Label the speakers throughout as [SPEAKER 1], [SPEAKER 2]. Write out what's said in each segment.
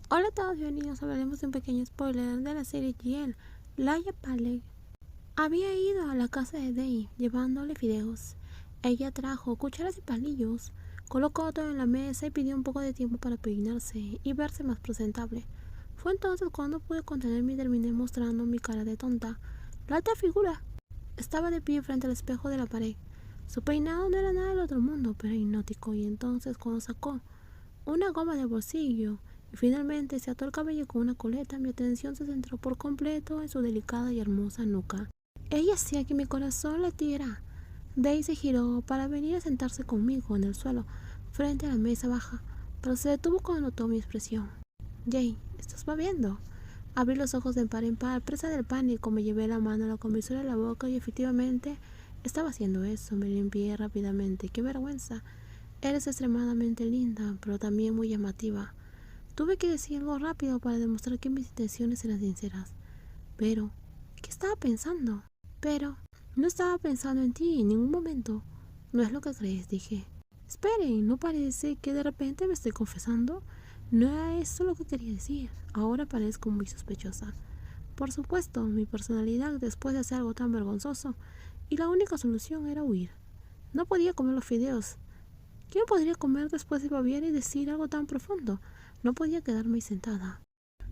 [SPEAKER 1] Hola a todos, bienvenidos. Hablaremos de un pequeño spoiler de la serie GL. Laia Palek había ido a la casa de Dei llevándole fideos. Ella trajo cucharas y palillos, colocó todo en la mesa y pidió un poco de tiempo para peinarse y verse más presentable. Fue entonces cuando pude contenerme y terminé mostrando mi cara de tonta. La alta figura estaba de pie frente al espejo de la pared. Su peinado no era nada del otro mundo, pero hipnótico, y entonces cuando sacó una goma de bolsillo y finalmente se ató el cabello con una coleta, mi atención se centró por completo en su delicada y hermosa nuca. Ella hacía que mi corazón latiera. Day se giró para venir a sentarse conmigo en el suelo, frente a la mesa baja, pero se detuvo cuando notó mi expresión. Jay, ¿estás babeando? Abrí los ojos de par en par, presa del pánico, me llevé la mano a la comisura de la boca y efectivamente estaba haciendo eso. Me limpié rápidamente. ¡Qué vergüenza! Eres extremadamente linda, pero también muy llamativa. Tuve que decir algo rápido para demostrar que mis intenciones eran sinceras. Pero, ¿qué estaba pensando? Pero, no estaba pensando en ti en ningún momento. No es lo que crees, dije. Esperen, ¿no parece que de repente me estoy confesando? No era eso lo que quería decir. Ahora parezco muy sospechosa. Por supuesto, mi personalidad después de hacer algo tan vergonzoso, y la única solución era huir. No podía comer los fideos. ¿Quién podría comer después de babear y decir algo tan profundo? No podía quedarme ahí sentada.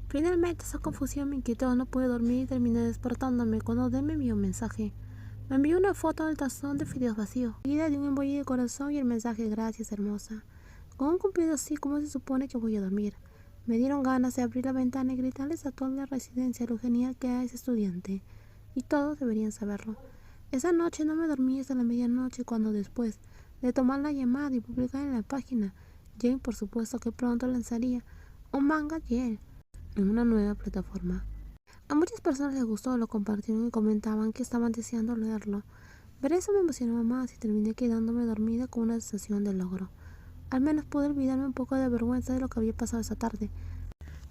[SPEAKER 1] Finalmente esa confusión me inquietó, no pude dormir y terminé despertándome cuando Dee me envió un mensaje. Me envió una foto del tazón de fideos vacío, seguida de un emoji de corazón y el mensaje "Gracias, hermosa". Con un cumplido así, como se supone que voy a dormir. Me dieron ganas de abrir la ventana y gritarles a toda la residencia lo genial que es estudiante. Y todos deberían saberlo. Esa noche no me dormí hasta la medianoche cuando después de tomar la llamada y publicar en la página, Jane por supuesto que pronto lanzaría un manga GL en una nueva plataforma. A muchas personas les gustó, lo compartieron y comentaban que estaban deseando leerlo. Ver eso me emocionaba más y terminé quedándome dormida con una sensación de logro. Al menos pude olvidarme un poco de vergüenza de lo que había pasado esa tarde.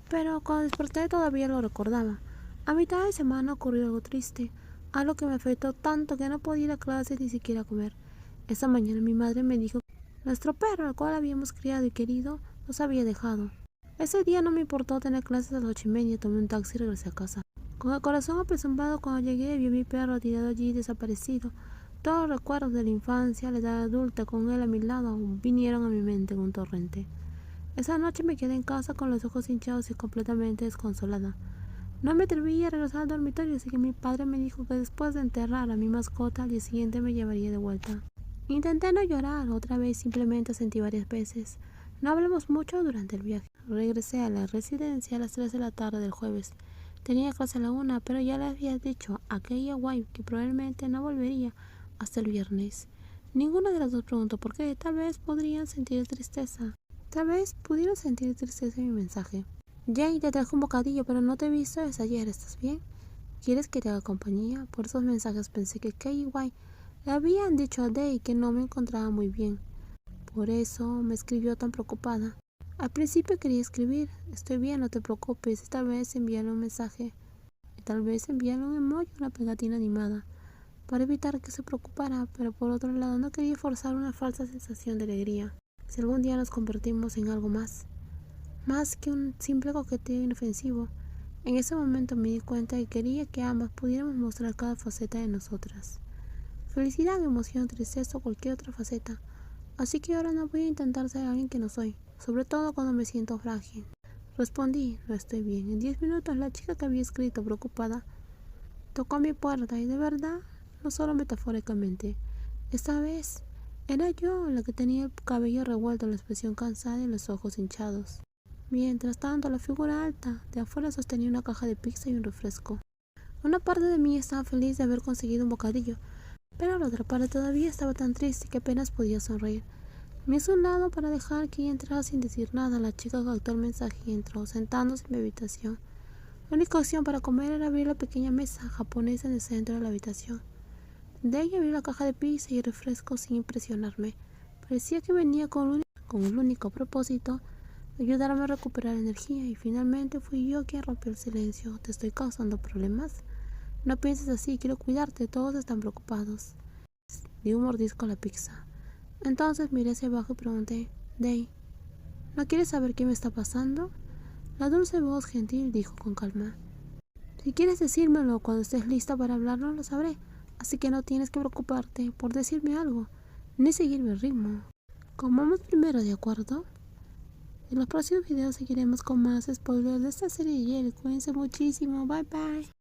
[SPEAKER 1] Pero cuando desperté todavía lo recordaba. A mitad de semana ocurrió algo triste, algo que me afectó tanto que no podía ir a clase ni siquiera comer. Esa mañana mi madre me dijo que nuestro perro, al cual habíamos criado y querido, nos había dejado. Ese día no me importó tener clases a las 8:30, tomé un taxi y regresé a casa. Con el corazón apresurado cuando llegué vi a mi perro tirado allí desaparecido. Todos los recuerdos de la infancia, la edad adulta con él a mi lado vinieron a mi mente en un torrente. Esa noche me quedé en casa con los ojos hinchados y completamente desconsolada. No me atreví a regresar al dormitorio, así que mi padre me dijo que después de enterrar a mi mascota al día siguiente me llevaría de vuelta. Intenté no llorar, otra vez simplemente sentí varias veces. No hablamos mucho durante el viaje. Regresé a la residencia a las 3 de la tarde del jueves. Tenía clase a la 1, pero ya le había dicho a aquella guay que probablemente no volvería hasta el viernes. Ninguna de las dos preguntó por qué. Tal vez podrían sentir tristeza. Tal vez pudieron sentir tristeza en mi mensaje. Jane, te trajo un bocadillo, pero no te he visto desde ayer. ¿Estás bien? ¿Quieres que te haga compañía? Por esos mensajes pensé que Kay y Guay le habían dicho a Day que no me encontraba muy bien. Por eso me escribió tan preocupada. Al principio quería escribir, estoy bien, no te preocupes, y tal vez enviarle un mensaje. Y tal vez enviarle un emoji, una pegatina animada, para evitar que se preocupara, pero por otro lado no quería forzar una falsa sensación de alegría. Si algún día nos convertimos en algo más que un simple coqueteo inofensivo, en ese momento me di cuenta que quería que ambas pudiéramos mostrar cada faceta de nosotras. Felicidad, emoción, tristeza o cualquier otra faceta. Así que ahora no voy a intentar ser alguien que no soy, sobre todo cuando me siento frágil. Respondí, no estoy bien. En 10 minutos la chica que había escrito preocupada tocó a mi puerta y de verdad, no solo metafóricamente. Esta vez era yo la que tenía el cabello revuelto, la expresión cansada y los ojos hinchados. Mientras tanto, la figura alta de afuera sostenía una caja de pizza y un refresco. Una parte de mí estaba feliz de haber conseguido un bocadillo, pero la otra parte todavía estaba tan triste que apenas podía sonreír. Me hice un lado para dejar que ella entrara sin decir nada. La chica captó el mensaje y entró, sentándose en mi habitación. La única opción para comer era abrir la pequeña mesa japonesa en el centro de la habitación. De ella abrió la caja de pizza y refresco sin impresionarme. Parecía que venía con el único propósito de ayudarme a recuperar energía, y finalmente fui yo quien rompió el silencio. ¿Te estoy causando problemas? No pienses así, quiero cuidarte, todos están preocupados. Di un mordisco a la pizza. Entonces miré hacia abajo y pregunté, Day, ¿no quieres saber qué me está pasando? La dulce voz gentil dijo con calma: si quieres decírmelo cuando estés lista para hablarlo, lo sabré, así que no tienes que preocuparte por decirme algo, ni seguirme el ritmo. Comamos primero, ¿de acuerdo? En los próximos videos seguiremos con más spoilers de esta serie y cuídense muchísimo. Bye bye.